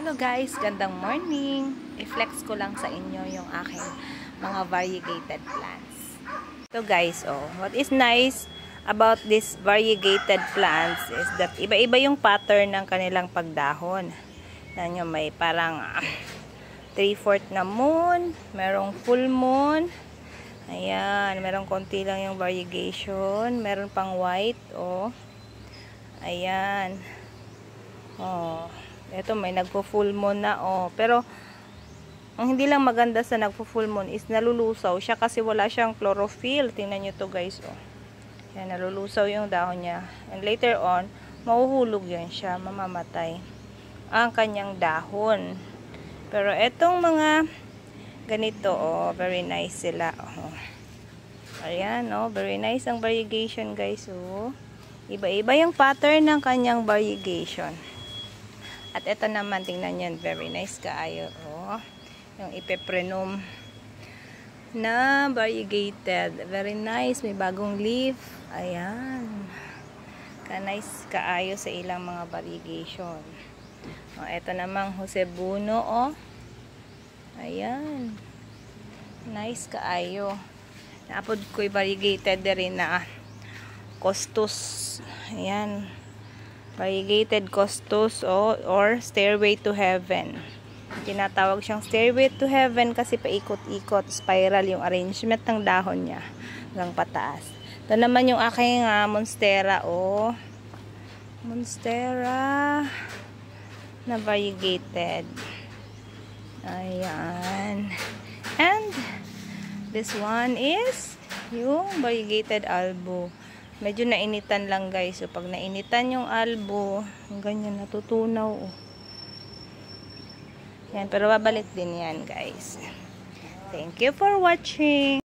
Hello guys, gandang morning. I-flex ko lang sa inyo yung aking mga variegated plants. So guys, what is nice about these variegated plants is that iba-iba yung pattern ng kanilang pagdahon. Nanyo, may parang 3/4 na moon, merong full moon. Ayan, merong konti lang yung variegation, meron pang white, ayan. Ito may nagpo-full moon na, pero ang hindi lang maganda sa nagpo-full moon is nalulusaw siya kasi wala siyang chlorophyll. Tingnan niyo to guys, Yan, nalulusaw yung dahon niya. And later on, mahuhulog yan siya, mamamatay ang kanyang dahon. Pero etong mga ganito, very nice sila, Ayan, very nice ang variegation guys, Iba-iba yung pattern ng kanyang variegation. At ito naman, tingnan yan, very nice kaayo, yung ipeprenum na variegated. Very nice, may bagong leaf. Ayan. Ka-nice kaayo sa ilang mga variegation. Ito namang Josebuno, Ayan. Nice kaayo. Naapod ko'y variegated rin na Costus. Ayan. Variegated Costus or Stairway to Heaven. Tinatawag siyang Stairway to Heaven kasi paikot-ikot, spiral yung arrangement ng dahon niya hanggang pataas. Ito naman yung aking Monstera, Monstera na variegated. Ayan. And this one is yung variegated Albo. Medyo nainitan lang guys. So pag nainitan yung albo, ganyan natutunaw. Yan, pero babalik din yan guys. Thank you for watching.